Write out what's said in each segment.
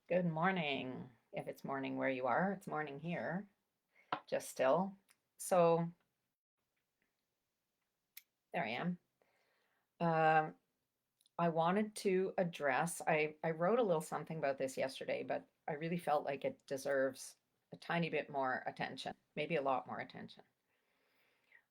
Good morning. If it's morning where you are, it's morning here, just still. So there I am. Um, I wanted to address, I wrote a little something about this yesterday, but I really felt like it deserves a tiny bit more attention, maybe a lot more attention.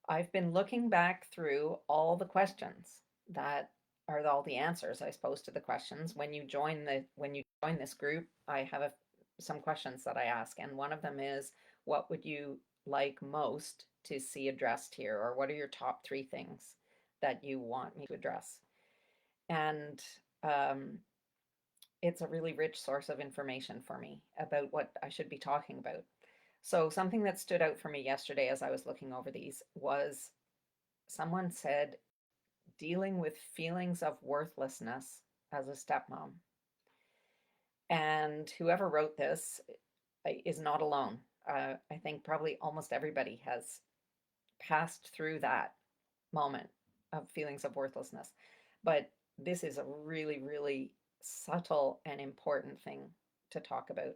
I've been looking back through all the questions that are all the answers, I suppose, to the questions. When you join this group, I have some questions that I ask, and one of them is, what would you like most to see addressed here, or what are your top three things that you want me to address? And um, it's a really rich source of information for me about what I should be talking about. So something that stood out for me yesterday as I was looking over these was someone said dealing with feelings of worthlessness as a stepmom. And whoever wrote this is not alone. I think probably almost everybody has passed through that moment of feelings of worthlessness. But this is a really, really subtle and important thing to talk about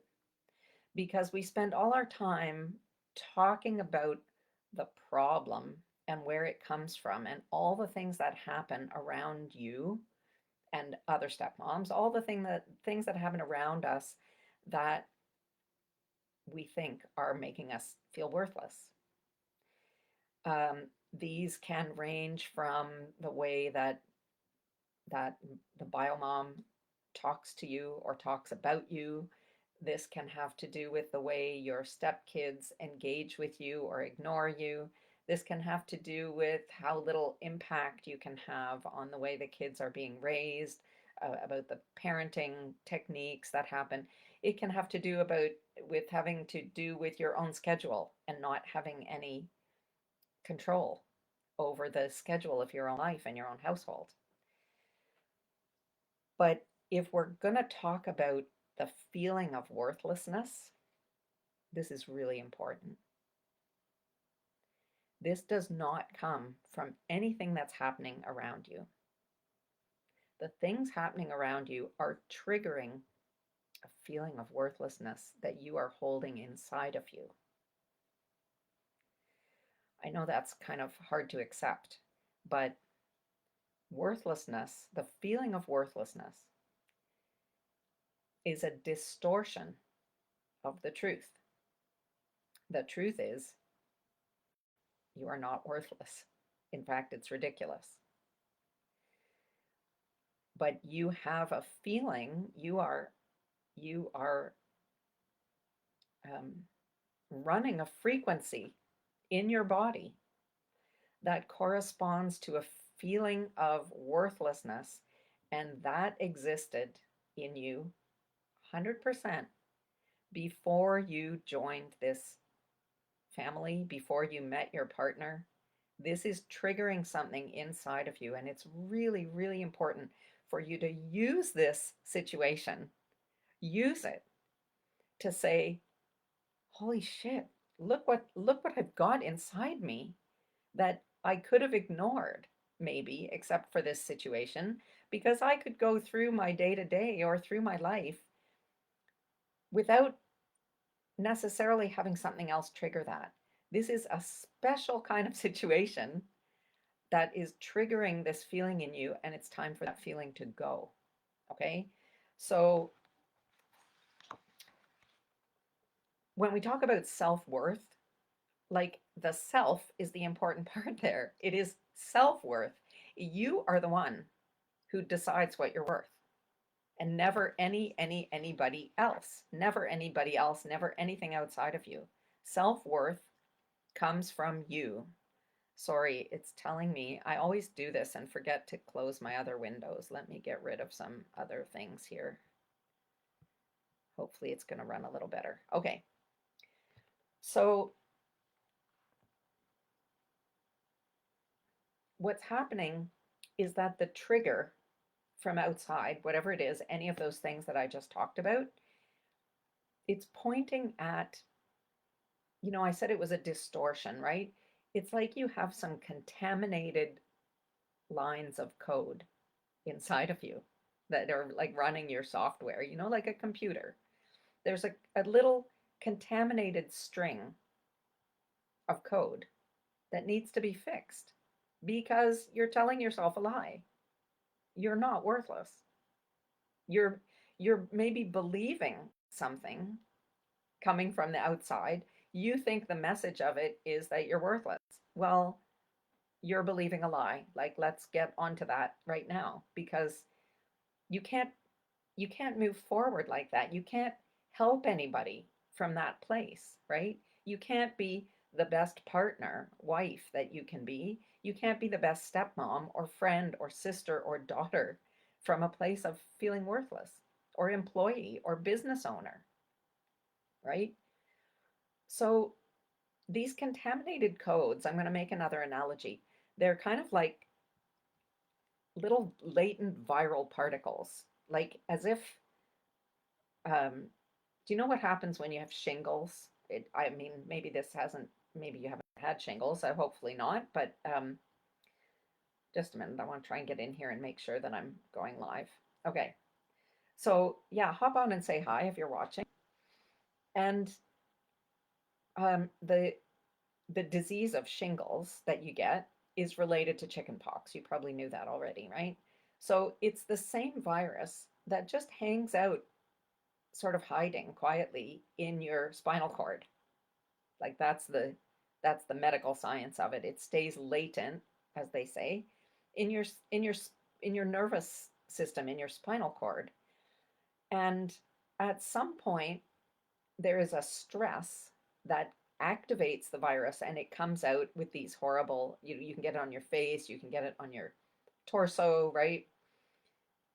because we spend all our time talking about the problem and where it comes from and all the things that happen around you and other stepmoms, all the things that happen around us that we think are making us feel worthless. These can range from the way that the biomom talks to you or talks about you. This can have to do with the way your stepkids engage with you or ignore you. This can have to do with how little impact you can have on the way the kids are being raised, about the parenting techniques that happen. It can have to do about with having to do with your own schedule and not having any control over the schedule of your own life and your own household. But if we're going to talk about the feeling of worthlessness, this is really important. This does not come from anything that's happening around you. The things happening around you are triggering a feeling of worthlessness that you are holding inside of you. I know that's kind of hard to accept, but worthlessness, the feeling of worthlessness, is a distortion of the truth. The truth is, you are not worthless. In fact, it's ridiculous. But you have a feeling, you are um, running a frequency in your body that corresponds to a feeling of worthlessness, and that existed in you 100% before you joined this family, before you met your partner. This is triggering something inside of you, and it's really, really important for you to use this situation, use it to say, holy shit, look what I've got inside me that I could have ignored, maybe, except for this situation, because I could go through my day to day or through my life without necessarily having something else trigger that. This is a special kind of situation that is triggering this feeling in you, and it's time for that feeling to go. Okay? So when we talk about self-worth, like the self is the important part there. It is self-worth. You are the one who decides what you're worth, and never anybody else. Never anybody else, never anything outside of you. Self-worth comes from you. Sorry, it's telling me I always do this and forget to close my other windows. Let me get rid of some other things here. Hopefully it's going to run a little better. Okay. So what's happening is that the trigger from outside, whatever it is, any of those things that I just talked about, it's pointing at, I said it was a distortion, right? It's like you have some contaminated lines of code inside of you that are like running your software, like a computer. There's a little contaminated string of code that needs to be fixed because you're telling yourself a lie. You're not worthless. You're you're maybe believing something coming from the outside. You think the message of it is that you're worthless. Well, you're believing a lie. Like, let's get onto that right now because you can't you can't move forward like that. You can't help anybody from that place, right? You can't be the best partner, wife that you can be. You can't be the best stepmom or friend or sister or daughter from a place of feeling worthless, or employee or business owner, right? So these contaminated codes, I'm going to make another analogy. They're kind of like little latent viral particles, like as if, do you know what happens when you have shingles? I mean, maybe this hasn't, maybe you haven't had shingles, hopefully not, but just a minute. I want to try and get in here and make sure that I'm going live. Okay. So yeah, hop on and say hi if you're watching. And the disease of shingles that you get is related to chickenpox. You probably knew that already, right? So it's the same virus that just hangs out, sort of hiding quietly in your spinal cord. Like that's the medical science of it. It stays latent, as they say, in your nervous system, in your spinal cord. And at some point, there is a stress that activates the virus and it comes out with these horrible, you can get it on your face, you can get it on your torso, right?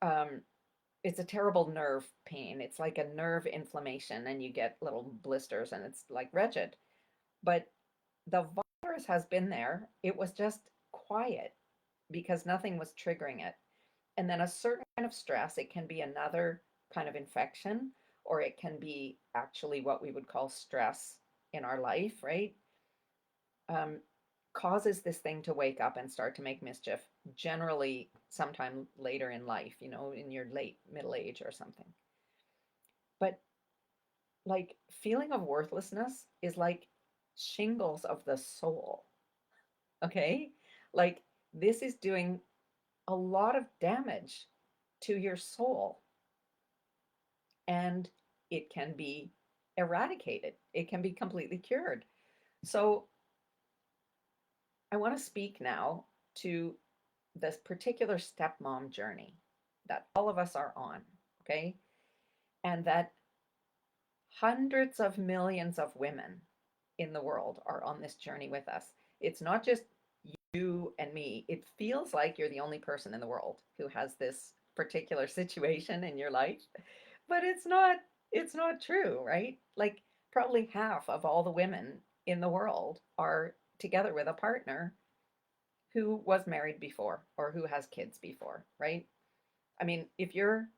Um, it's a terrible nerve pain. It's like a nerve inflammation and you get little blisters and it's like wretched. But the virus has been there. It was just quiet because nothing was triggering it. And then a certain kind of stress, it can be another kind of infection, or it can be actually what we would call stress in our life, right? Um, Causes this thing to wake up and start to make mischief, generally sometime later in life, in your late middle age or something. But like feeling of worthlessness is like shingles of the soul, okay? Like this is doing a lot of damage to your soul, and it can be eradicated. It can be completely cured. So I want to speak now to this particular stepmom journey that all of us are on, okay? And that hundreds of millions of women in the world are on this journey with us. It's not just you and me. It feels like you're the only person in the world who has this particular situation in your life, but it's not true, right? Like probably half of all the women in the world are together with a partner who was married before or who has kids before, right? I mean, if you're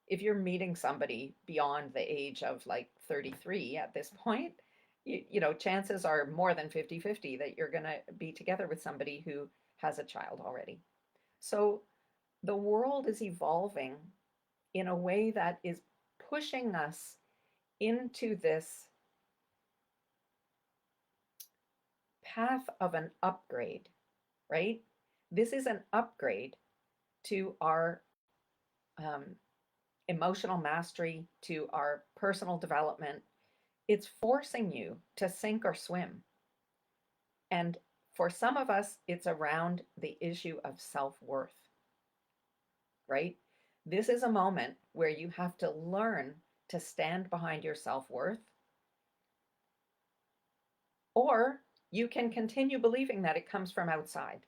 meeting somebody beyond the age of like 33 at this point, chances are more than 50-50 that you're going to be together with somebody who has a child already. So the world is evolving in a way that is pushing us into this path of an upgrade, right? This is an upgrade to our um, emotional mastery, to our personal development. It's forcing you to sink or swim. And for some of us, it's around the issue of self worth, right? This is a moment where you have to learn to stand behind your self worth, or you can continue believing that it comes from outside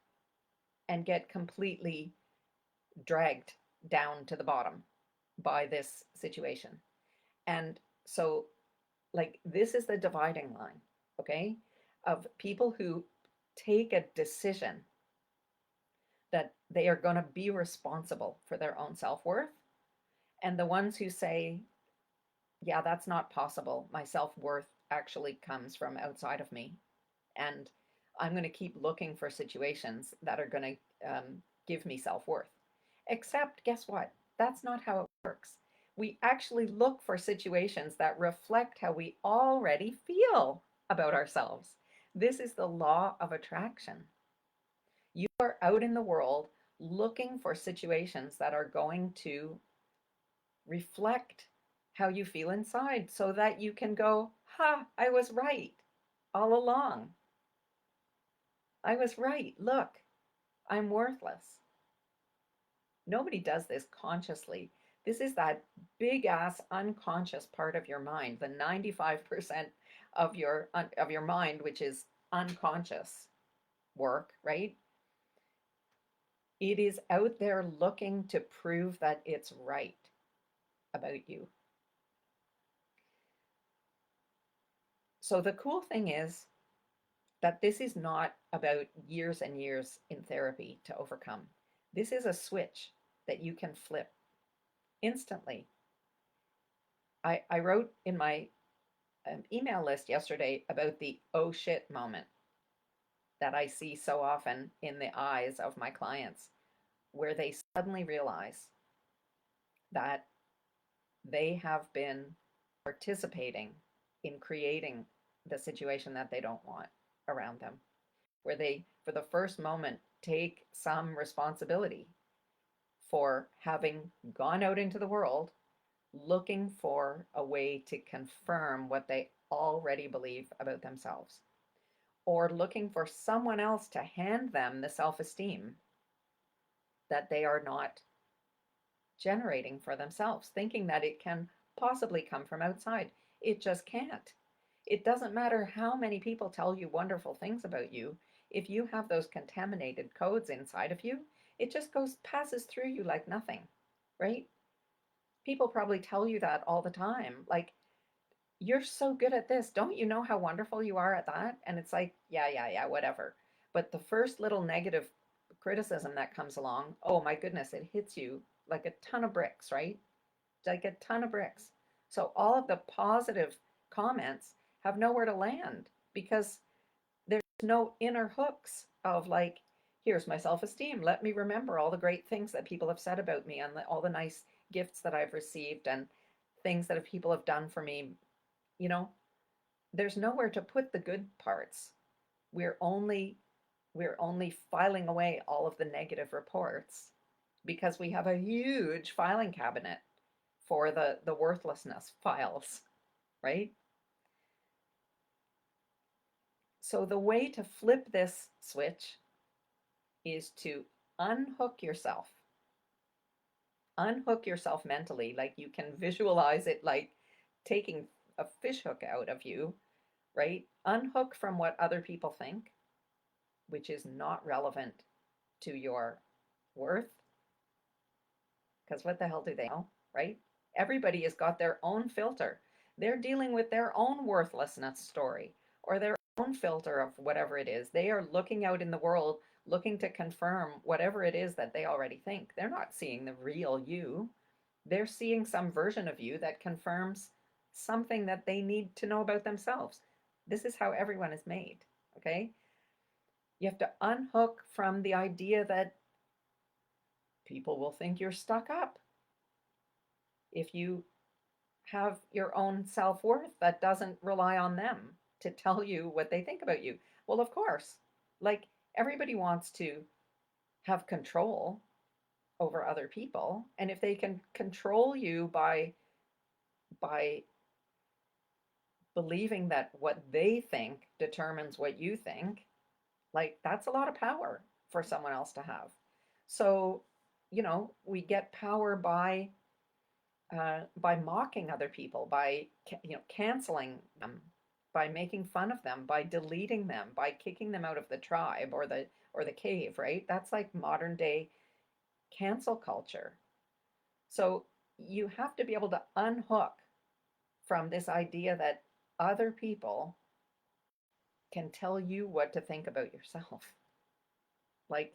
and get completely dragged down to the bottom by this situation. And so, like, this is the dividing line, okay, of people who take a decision that they are going to be responsible for their own self worth, and the ones who say, yeah, that's not possible. My self worth actually comes from outside of me. And I'm going to keep looking for situations that are going to give me self worth. Except, guess what? That's not how it works. We actually look for situations that reflect how we already feel about ourselves. This is the law of attraction. You are out in the world looking for situations that are going to reflect how you feel inside so that you can go, ha, I was right all along. I was right. Look, I'm worthless. Nobody does this consciously. This is that big ass unconscious part of your mind, the 95% of your mind, which is unconscious work, right? It is out there looking to prove that it's right about you. So the cool thing is that this is not about years and years in therapy to overcome. This is a switch that you can flip instantly. I wrote in my email list yesterday about the oh shit moment that I see so often in the eyes of my clients, where they suddenly realize that they have been participating in creating the situation that they don't want around them, where they, for the first moment, take some responsibility for having gone out into the world looking for a way to confirm what they already believe about themselves, or looking for someone else to hand them the self esteem that they are not generating for themselves, thinking that it can possibly come from outside. It just can't. It doesn't matter how many people tell you wonderful things about you. If you have those contaminated codes inside of you, it just passes through you like nothing, right? People probably tell you that all the time. Like, you're so good at this. Don't you know how wonderful you are at that? And it's like, yeah, whatever. But the first little negative criticism that comes along, oh my goodness, it hits you like a ton of bricks, right? Like a ton of bricks. So all of the positive comments have nowhere to land because there's no inner hooks of like, here's my self esteem. Let me remember all the great things that people have said about me and all the nice gifts that I've received and things that people have done for me. You know, there's nowhere to put the good parts. We're only we're only filing away all of the negative reports because we have a huge filing cabinet for the worthlessness files, right? So the way to flip this switch is to unhook yourself. Unhook yourself mentally, like you can visualize it like taking a fish hook out of you, right? Unhook from what other people think, which is not relevant to your worth, because what the hell do they know, right? Everybody has got their own filter. They're dealing with their own worthlessness story or their own filter of whatever it is. They are looking out in the world, looking to confirm whatever it is that they already think. They're not seeing the real you. They're seeing some version of you that confirms something that they need to know about themselves. This is how everyone is made, okay? You have to unhook from the idea that people will think you're stuck up if you have your own self-worth that doesn't rely on them to tell you what they think about you. Well, of course, like everybody wants to have control over other people, and if they can control you by believing that what they think determines what you think, like that's a lot of power for someone else to have. So, we get power by mocking other people, by canceling them, by making fun of them, by deleting them, by kicking them out of the tribe or the cave, right? That's like modern day cancel culture. So you have to be able to unhook from this idea that other people can tell you what to think about yourself. Like,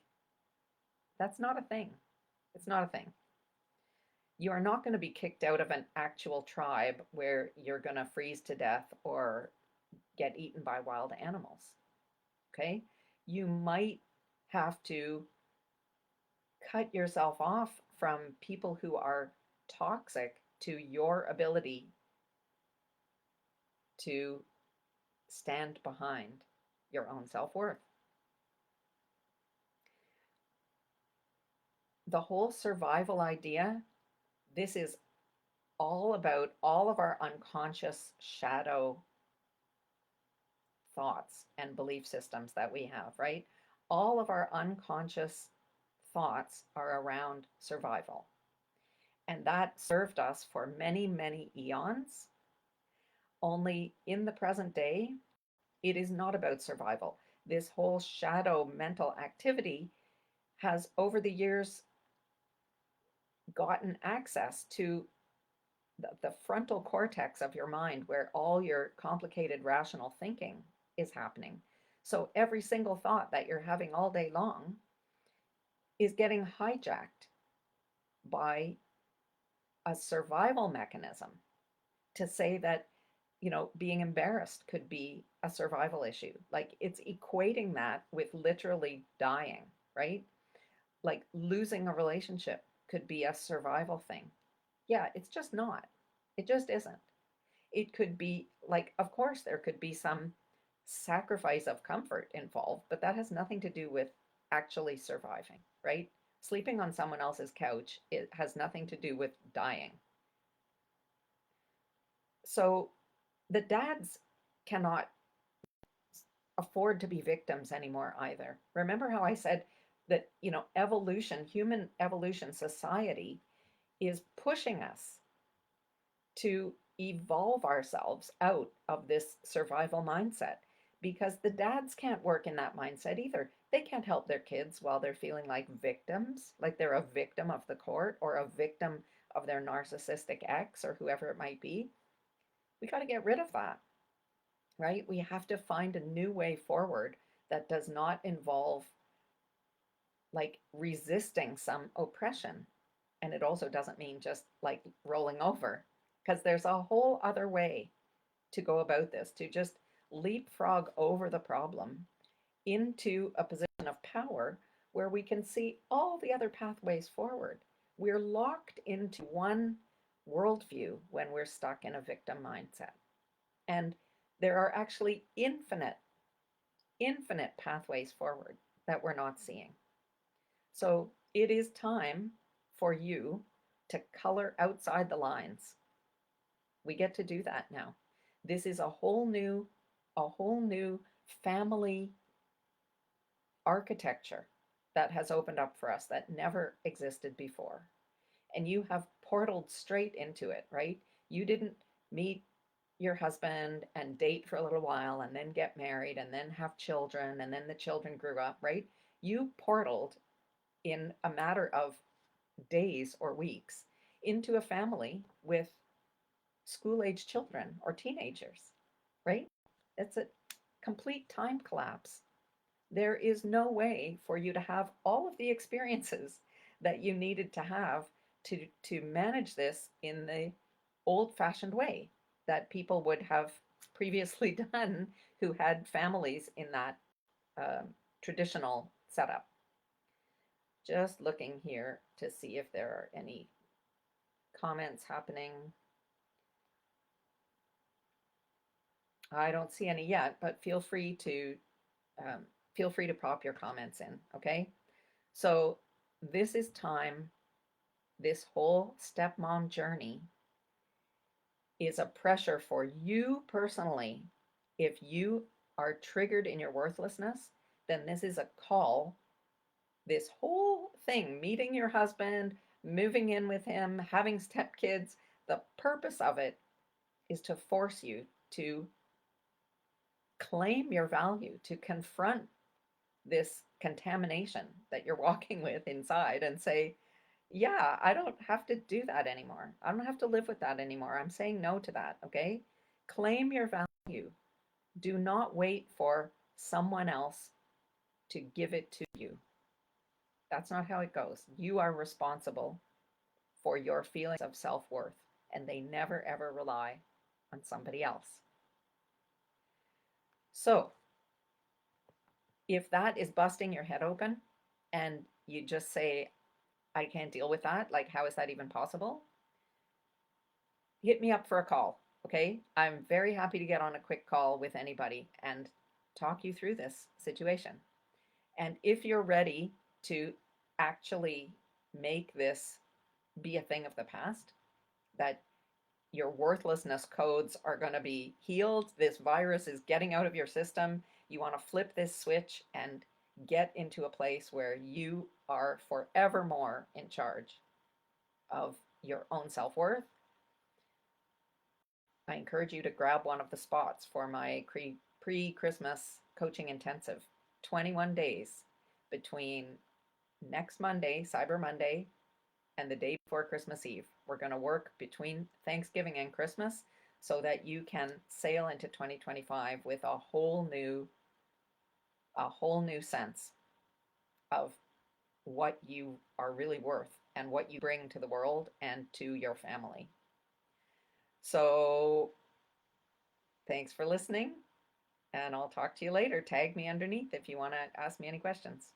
that's not a thing. It's not a thing. You are not going to be kicked out of an actual tribe where you're going to freeze to death or get eaten by wild animals. Okay? You might have to cut yourself off from people who are toxic to your ability to stand behind your own self-worth. The whole survival idea, this is all about all of our unconscious shadow thoughts and belief systems that we have, right? All of our unconscious thoughts are around survival. And that served us for many, many eons. Only in the present day, it is not about survival. This whole shadow mental activity has over the years gotten access to the frontal cortex of your mind where all your complicated rational thinking is happening. So every single thought that you're having all day long is getting hijacked by a survival mechanism to say that, being embarrassed could be a survival issue. Like it's equating that with literally dying, right? Like losing a relationship could be a survival thing. Yeah, it's just not. It just isn't. It could be like, of course, there could be some sacrifice of comfort involved, but that has nothing to do with actually surviving, right? Sleeping on someone else's couch, it has nothing to do with dying. So the dads cannot afford to be victims anymore either. Remember how I said that, evolution, human evolution, society is pushing us to evolve ourselves out of this survival mindset because the dads can't work in that mindset either. They can't help their kids while they're feeling like victims, like they're a victim of the court or a victim of their narcissistic ex or whoever it might be. We got to get rid of that, right? We have to find a new way forward that does not involve like resisting some oppression. And it also doesn't mean just like rolling over, because there's a whole other way to go about this, to just leapfrog over the problem into a position of power where we can see all the other pathways forward. We're locked into one worldview when we're stuck in a victim mindset. And there are actually infinite pathways forward that we're not seeing. So it is time for you to color outside the lines. We get to do that now. This is a whole new family architecture that has opened up for us that never existed before. And you have portaled straight into it, right? You didn't meet your husband and date for a little while and then get married and then have children and then the children grew up, right? You portaled in a matter of days or weeks into a family with school-age children or teenagers, right? It's a complete time collapse. There is no way for you to have all of the experiences that you needed to have to manage this in the old-fashioned way that people would have previously done who had families in that traditional setup. Just looking here to see if there are any comments happening. I don't see any yet, but feel free to pop your comments in, okay? So this is time, this whole stepmom journey is a pressure for you personally. If you are triggered in your worthlessness, then this is a call. This whole thing, meeting your husband, moving in with him, having stepkids, the purpose of it is to force you to claim your value, to confront this contamination that you're walking with inside and say, yeah, I don't have to do that anymore. I don't have to live with that anymore. I'm saying no to that, okay? Claim your value. Do not wait for someone else to give it to you. That's not how it goes. You are responsible for your feelings of self-worth, and they never ever rely on somebody else. So, if that is busting your head open and you just say, I can't deal with that, like, how is that even possible? hit me up for a call. Okay. I'm very happy to get on a quick call with anybody and talk you through this situation. And if you're ready to actually make this be a thing of the past, that your worthlessness codes are going to be healed, this virus is getting out of your system, you want to flip this switch and get into a place where you are forevermore in charge of your own self worth, I encourage you to grab one of the spots for my pre Christmas coaching intensive. 21 days between next Monday, Cyber Monday, and the day before Christmas Eve. We're going to work between Thanksgiving and Christmas so that you can sail into 2025 with a whole new sense of what you are really worth and what you bring to the world and to your family. So, thanks for listening, and I'll talk to you later. Tag me underneath if you want to ask me any questions.